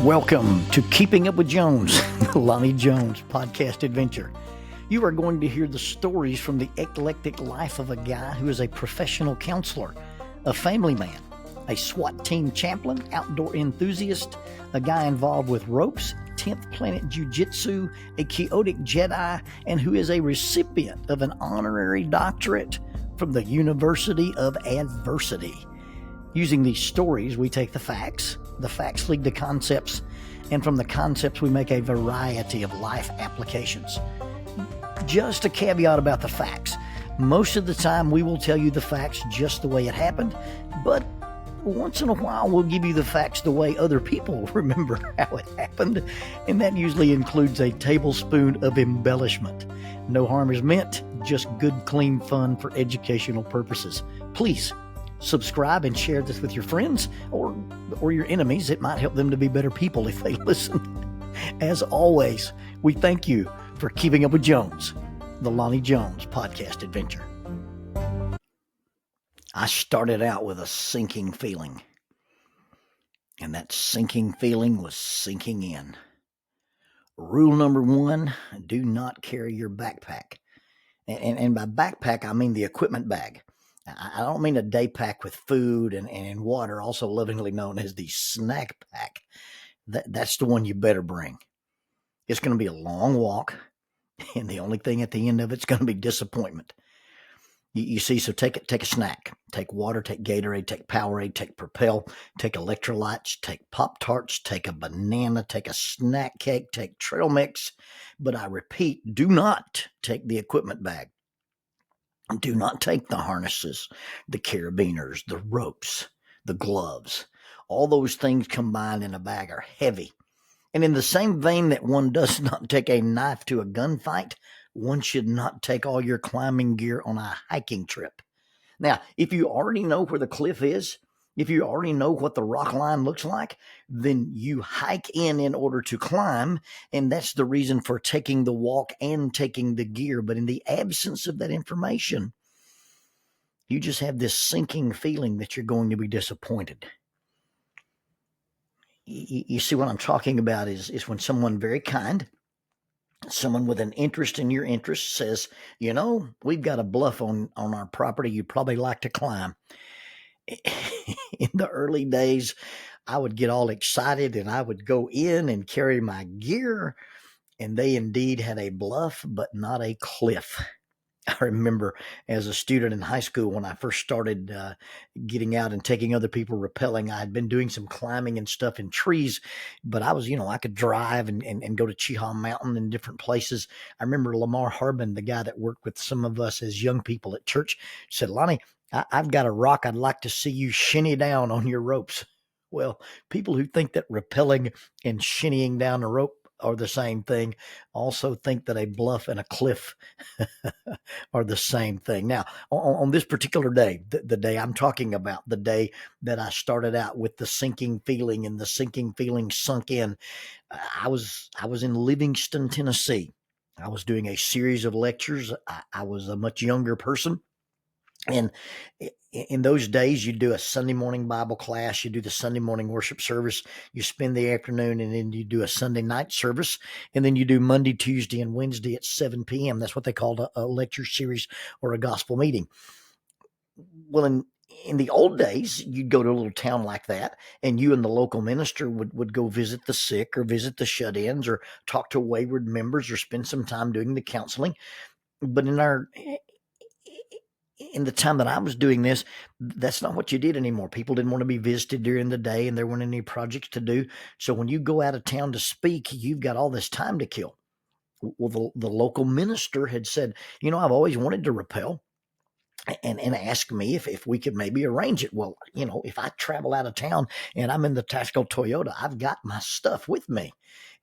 Welcome to Keeping Up with Jones, the Lonnie Jones podcast adventure. You are going to hear the stories from the eclectic life of a guy who is a professional counselor, a family man, a SWAT team chaplain, outdoor enthusiast, a guy involved with ropes, 10th Planet Jiu-Jitsu, a chaotic Jedi, and who is a recipient of an honorary doctorate from the University of Adversity. Using these stories, we take the facts lead to concepts, and from the concepts we make a variety of life applications. Just a caveat about the facts. Most of the time we will tell you the facts just the way it happened, but once in a while we'll give you the facts the way other people remember how it happened, and that usually includes a tablespoon of embellishment. No harm is meant, just good, clean fun for educational purposes. Please subscribe and share this with your friends or your enemies. It might help them to be better people if they listen. As always, we thank you for keeping up with Jones, the Lonnie Jones podcast adventure. I started out with a sinking feeling, and that sinking feeling was sinking in. Rule number 1, do not carry your backpack. And by backpack, I mean the equipment bag. I don't mean a day pack with food and water, also lovingly known as the snack pack. That's the one you better bring. It's going to be a long walk, and the only thing at the end of it's going to be disappointment. You see, so take a snack. Take water, take Gatorade, take Powerade, take Propel, take electrolytes, take Pop-Tarts, take a banana, take a snack cake, take trail mix. But I repeat, do not take the equipment bag. Do not take the harnesses, the carabiners, the ropes, the gloves. All those things combined in a bag are heavy. And in the same vein that one does not take a knife to a gunfight, one should not take all your climbing gear on a hiking trip. Now, if you already know where the cliff is, if you already know what the rock line looks like, then you hike in order to climb, and that's the reason for taking the walk and taking the gear. But in the absence of that information, you just have this sinking feeling that you're going to be disappointed. You see what I'm talking about is when someone very kind, someone with an interest in your interest says, we've got a bluff on our property you'd probably like to climb. In the early days, I would get all excited and I would go in and carry my gear, and they indeed had a bluff, but not a cliff. I remember as a student in high school when I first started getting out and taking other people rappelling, I had been doing some climbing and stuff in trees, but I was, I could drive and go to Cheehaw Mountain and different places. I remember Lamar Harbin, the guy that worked with some of us as young people at church, said, "Lonnie, I've got a rock I'd like to see you shinny down on your ropes." Well, people who think that rappelling and shinnying down a rope are the same thing also think that a bluff and a cliff are the same thing. Now, on this particular day, the day I'm talking about, the day that I started out with the sinking feeling and the sinking feeling sunk in, I was in Livingston, Tennessee. I was doing a series of lectures. I was a much younger person. And in those days, you do a Sunday morning Bible class, you do the Sunday morning worship service, you spend the afternoon, and then you do a Sunday night service, and then you do Monday, Tuesday, and Wednesday at 7 p.m. That's what they called a lecture series or a gospel meeting. Well, in the old days, you'd go to a little town like that, and you and the local minister would go visit the sick or visit the shut-ins or talk to wayward members or spend some time doing the counseling. But in the time that I was doing this, that's not what you did anymore. People didn't want to be visited during the day, and there weren't any projects to do. So when you go out of town to speak, you've got all this time to kill. Well, the local minister had said, I've always wanted to rappel, and asked me if we could maybe arrange it. Well, if I travel out of town and I'm in the tactical Toyota, I've got my stuff with me.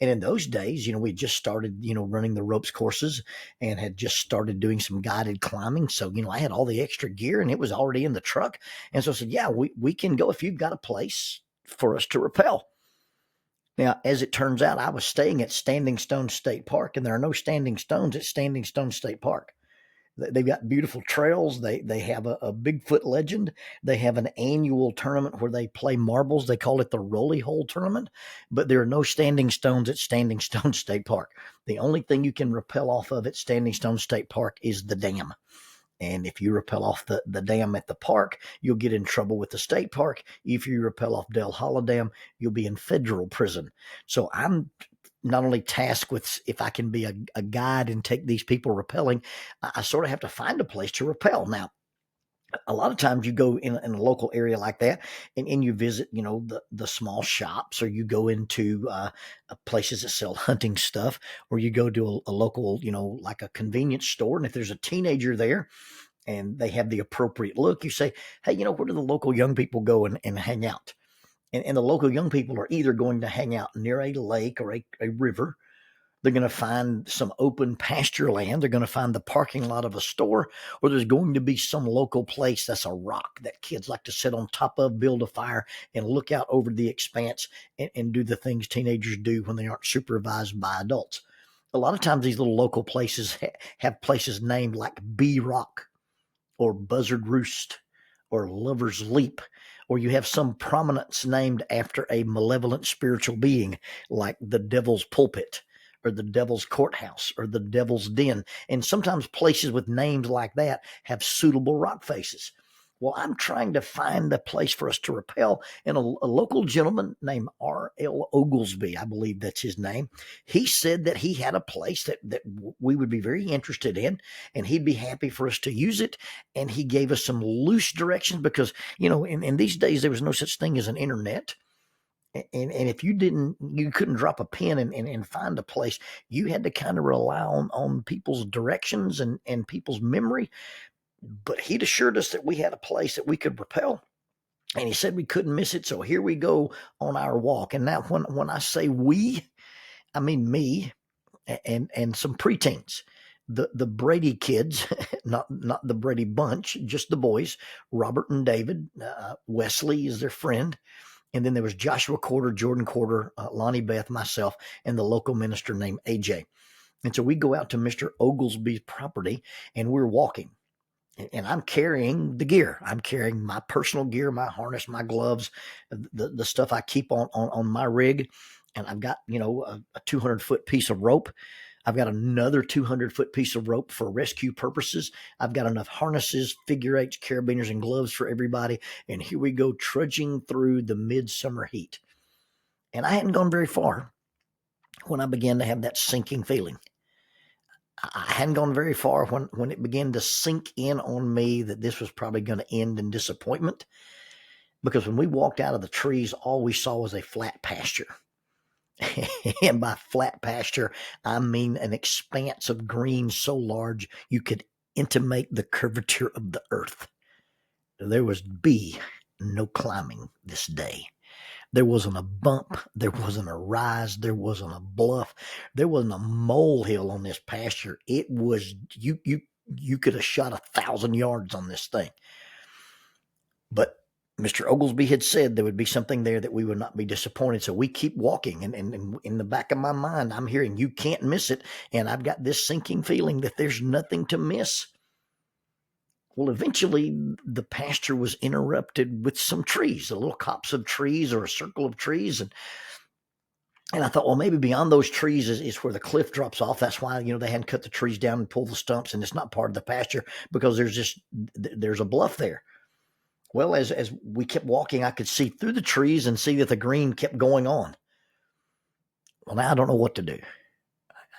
And in those days, we just started, running the ropes courses and had just started doing some guided climbing. So, I had all the extra gear and it was already in the truck. And so I said, yeah, we can go if you've got a place for us to rappel. Now, as it turns out, I was staying at Standing Stone State Park, and there are no standing stones at Standing Stone State Park. They've got beautiful trails. They have a Bigfoot legend. They have an annual tournament where they play marbles. They call it the Rolly Hole Tournament, but there are no standing stones at Standing Stone State Park. The only thing you can rappel off of at Standing Stone State Park is the dam. And if you rappel off the dam at the park, you'll get in trouble with the state park. If you rappel off Del Hollow Dam, you'll be in federal prison. So I'm not only tasked with if I can be a guide and take these people rappelling, I sort of have to find a place to rappel. Now, a lot of times you go in a local area like that and you visit, the small shops, or you go into places that sell hunting stuff, or you go to a local, like a convenience store. And if there's a teenager there and they have the appropriate look, you say, hey, where do the local young people go and hang out? And the local young people are either going to hang out near a lake or a river. They're going to find some open pasture land. They're going to find the parking lot of a store, or there's going to be some local place that's a rock that kids like to sit on top of, build a fire, and look out over the expanse and do the things teenagers do when they aren't supervised by adults. A lot of times these little local places have places named like Bee Rock or Buzzard Roost or Lover's Leap, or you have some prominence named after a malevolent spiritual being like the Devil's Pulpit or the Devil's Courthouse or the Devil's Den. And sometimes places with names like that have suitable rock faces. Well, I'm trying to find a place for us to rappel, and a local gentleman named R.L. Oglesby, I believe that's his name, he said that he had a place that we would be very interested in, and he'd be happy for us to use it. And he gave us some loose directions because, in these days, there was no such thing as an internet. And if you couldn't drop a pin and find a place. You had to kind of rely on people's directions and people's memory. But he'd assured us that we had a place that we could rappel, and he said we couldn't miss it. So here we go on our walk. And now when I say we, I mean me and some preteens. The Brady kids, not the Brady bunch, just the boys, Robert and David. Wesley is their friend. And then there was Joshua Corder, Jordan Corder, Lonnie Beth, myself, and the local minister named AJ. And so we go out to Mr. Oglesby's property, and we're walking. And I'm carrying the gear. I'm carrying my personal gear, my harness, my gloves, the stuff I keep on my rig. And I've got, a 200-foot piece of rope. I've got another 200-foot piece of rope for rescue purposes. I've got enough harnesses, figure eights, carabiners, and gloves for everybody. And here we go, trudging through the midsummer heat. And I hadn't gone very far when I began to have that sinking feeling. I hadn't gone very far when it began to sink in on me that this was probably going to end in disappointment. Because when we walked out of the trees, all we saw was a flat pasture. And by flat pasture, I mean an expanse of green so large you could intimate the curvature of the earth. There was no climbing this day. There wasn't a bump. There wasn't a rise. There wasn't a bluff. There wasn't a molehill on this pasture. It was, you could have shot 1,000 yards on this thing. But Mr. Oglesby had said there would be something there that we would not be disappointed. So we keep walking. And in the back of my mind, I'm hearing, you can't miss it. And I've got this sinking feeling that there's nothing to miss. Well, eventually the pasture was interrupted with some trees, a little copse of trees or a circle of trees. And I thought, well, maybe beyond those trees is where the cliff drops off. That's why, they hadn't cut the trees down and pulled the stumps, and it's not part of the pasture because there's a bluff there. Well, as we kept walking, I could see through the trees and see that the green kept going on. Well, now I don't know what to do.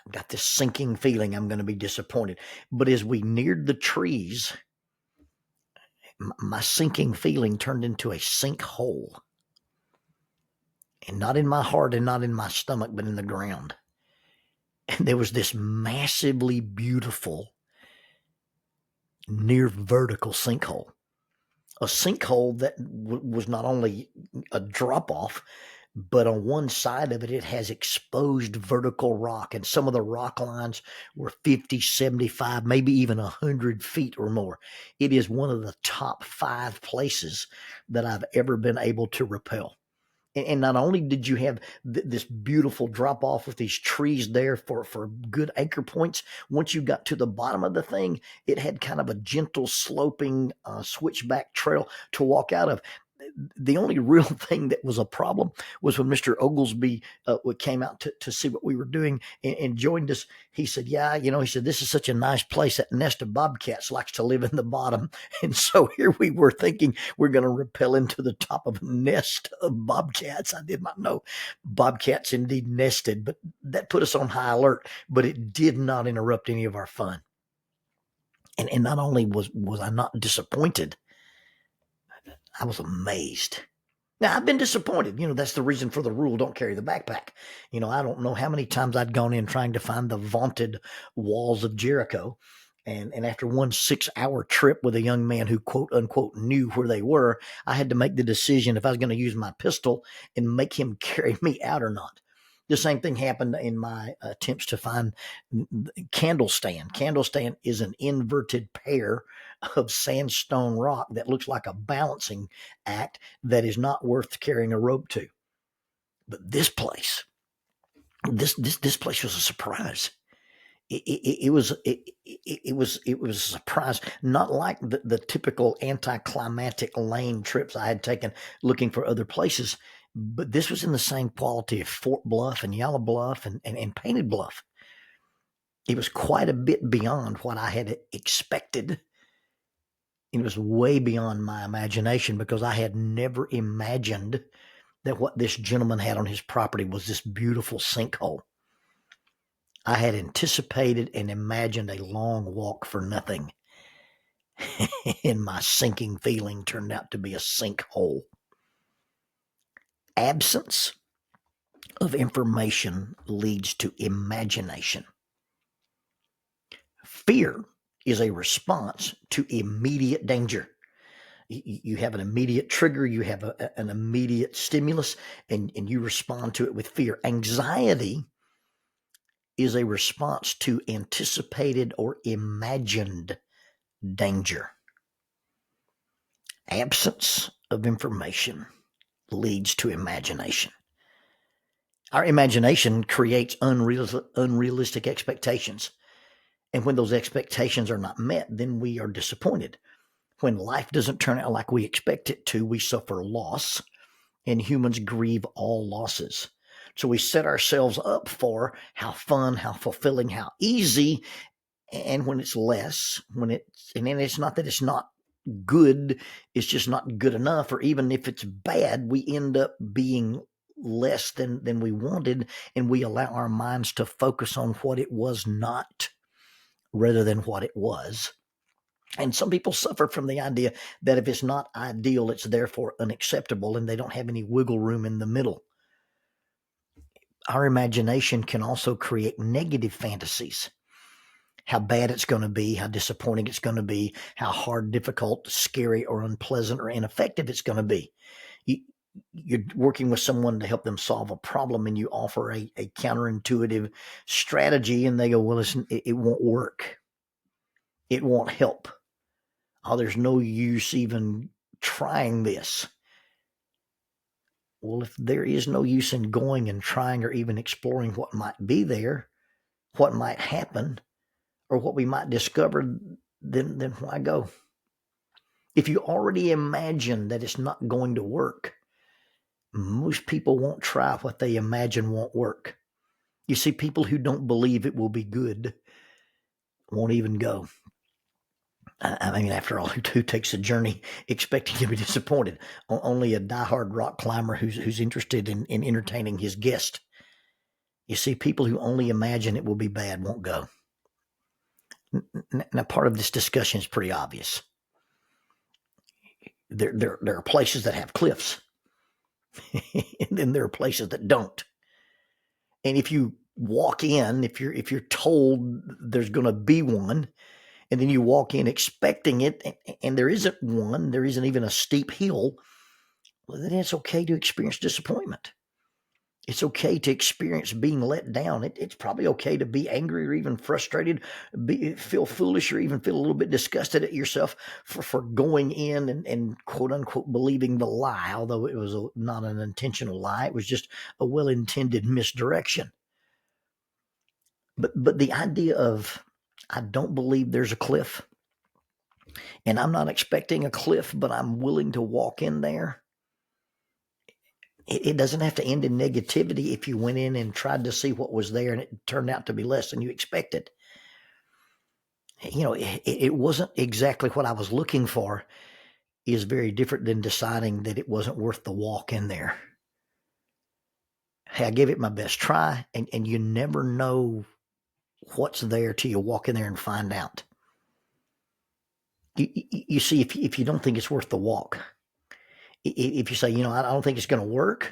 I've got this sinking feeling I'm going to be disappointed. But as we neared the trees, my sinking feeling turned into a sinkhole. And not in my heart and not in my stomach, but in the ground. And there was this massively beautiful, near vertical sinkhole. A sinkhole that was not only a drop-off, but on one side of it, it has exposed vertical rock. And some of the rock lines were 50, 75, maybe even 100 feet or more. It is one of the top 5 places that I've ever been able to rappel. And not only did you have this beautiful drop off with these trees there for good anchor points, once you got to the bottom of the thing, it had kind of a gentle sloping switchback trail to walk out of. The only real thing that was a problem was when Mr. Oglesby came out to see what we were doing and joined us. He said, yeah, he said, this is such a nice place. That nest of bobcats likes to live in the bottom. And so here we were thinking we're going to rappel into the top of a nest of bobcats. I did not know bobcats indeed nested, but that put us on high alert, but it did not interrupt any of our fun. And not only was I not disappointed, I was amazed. Now, I've been disappointed. That's the reason for the rule, don't carry the backpack. I don't know how many times I'd gone in trying to find the vaunted walls of Jericho. And after one 6-hour trip with a young man who, quote unquote, knew where they were, I had to make the decision if I was going to use my pistol and make him carry me out or not. The same thing happened in my attempts to find Candle Stand. Candle Stand is an inverted pair of sandstone rock that looks like a balancing act that is not worth carrying a rope to. But this place was a surprise. It was a surprise, not like the typical anticlimactic lane trips I had taken looking for other places. But this was in the same quality of Fort Bluff and Yellow Bluff and Painted Bluff. It was quite a bit beyond what I had expected. It was way beyond my imagination because I had never imagined that what this gentleman had on his property was this beautiful sinkhole. I had anticipated and imagined a long walk for nothing. And my sinking feeling turned out to be a sinkhole. Absence of information leads to imagination. Fear is a response to immediate danger. You have an immediate trigger, you have an immediate stimulus, and you respond to it with fear. Anxiety is a response to anticipated or imagined danger. Absence of information leads to imagination. Our imagination creates unrealistic expectations. And when those expectations are not met, then we are disappointed. When life doesn't turn out like we expect it to, we suffer loss, and humans grieve all losses. So we set ourselves up for how fun, how fulfilling, how easy, and when it's less, and it's not that it's not good, it's just not good enough, or even if it's bad, we end up being less than we wanted, and we allow our minds to focus on what it was not rather than what it was. And some people suffer from the idea that if it's not ideal, it's therefore unacceptable, and they don't have any wiggle room in the middle. Our imagination can also create negative fantasies. How bad it's going to be, how disappointing it's going to be, how hard, difficult, scary, or unpleasant, or ineffective it's going to be. You're working with someone to help them solve a problem, and you offer a counterintuitive strategy, and they go, well, listen, it won't work. It won't help. Oh, there's no use even trying this. Well, if there is no use in going and trying or even exploring what might be there, what might happen, or what we might discover, then why go? If you already imagine that it's not going to work, most people won't try what they imagine won't work. You see, people who don't believe it will be good won't even go. I mean, after all, who takes a journey expecting to be disappointed? Only a diehard rock climber who's interested in entertaining his guest. You see, people who only imagine it will be bad won't go. Now, part of this discussion is pretty obvious. There are places that have cliffs, and then there are places that don't. And if you walk in, if you're told there's going to be one, and then you walk in expecting it, and there isn't one, there isn't even a steep hill, well, then it's okay to experience disappointment. It's okay to experience being let down. It's probably okay to be angry or even frustrated, feel foolish or even feel a little bit disgusted at yourself for going in and quote unquote believing the lie, although it was not an intentional lie. It was just a well-intended misdirection. But the idea of, I don't believe there's a cliff, and I'm not expecting a cliff, but I'm willing to walk in there. It doesn't have to end in negativity if you went in and tried to see what was there and it turned out to be less than you expected. It wasn't exactly what I was looking for is very different than deciding that it wasn't worth the walk in there. Hey, I gave it my best try, and you never know what's there till you walk in there and find out. You see, if you don't think it's worth the walk, if you say, I don't think it's going to work,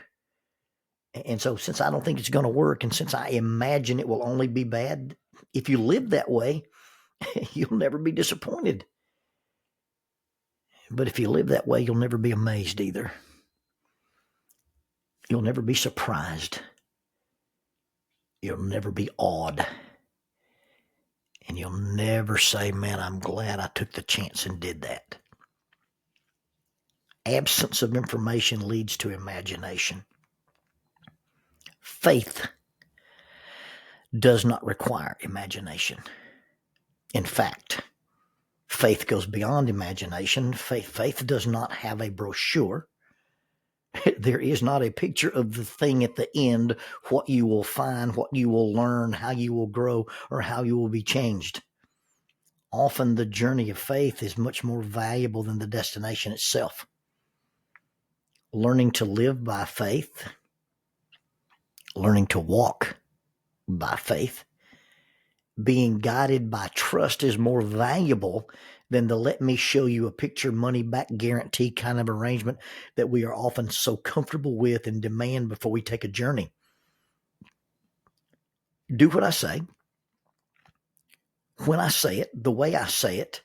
and so since I don't think it's going to work, and since I imagine it will only be bad, if you live that way, you'll never be disappointed. But if you live that way, you'll never be amazed either. You'll never be surprised. You'll never be awed. And you'll never say, man, I'm glad I took the chance and did that. Absence of information leads to imagination. Faith does not require imagination. In fact, faith goes beyond imagination. Faith does not have a brochure. There is not a picture of the thing at the end, what you will find, what you will learn, how you will grow, or how you will be changed. Often the journey of faith is much more valuable than the destination itself. Learning to live by faith, learning to walk by faith, being guided by trust is more valuable than the let me show you a picture money back guarantee kind of arrangement that we are often so comfortable with and demand before we take a journey. Do what I say, when I say it, the way I say it,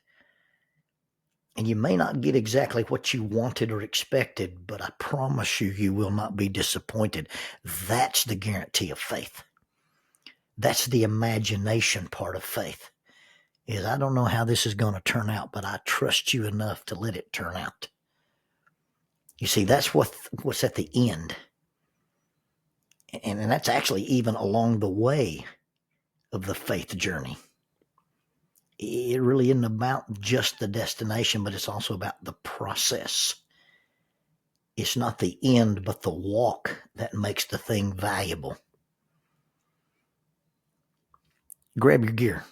and you may not get exactly what you wanted or expected, but I promise you, you will not be disappointed. That's the guarantee of faith. That's the imagination part of faith. Is I don't know how this is going to turn out, but I trust you enough to let it turn out. You see, that's what's at the end. And that's actually even along the way of the faith journey. It really isn't about just the destination, but it's also about the process. It's not the end, but the walk that makes the thing valuable. Grab your gear.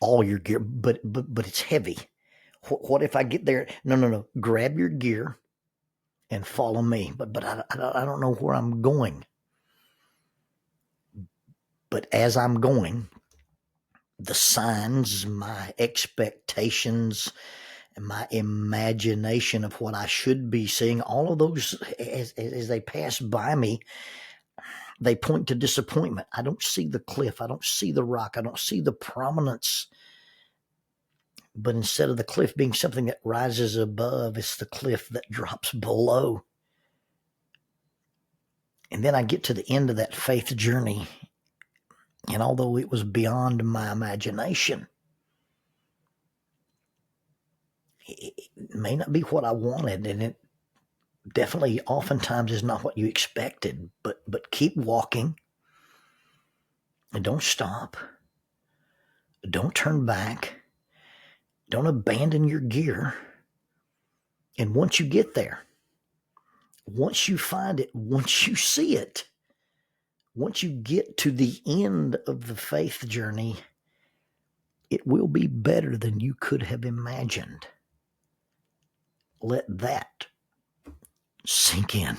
All your gear, but it's heavy. What if I get there? No. Grab your gear and follow me. But I don't know where I'm going. But as I'm going, the signs, my expectations, and my imagination of what I should be seeing, all of those as they pass by me, they point to disappointment. I don't see the cliff. I don't see the rock. I don't see the prominence. But instead of the cliff being something that rises above, it's the cliff that drops below. And then I get to the end of that faith journey. And although it was beyond my imagination, it may not be what I wanted. And it definitely oftentimes is not what you expected. But keep walking. And don't stop. Don't turn back. Don't abandon your gear. And once you get there, once you find it, once you see it, once you get to the end of the faith journey, it will be better than you could have imagined. Let that sink in.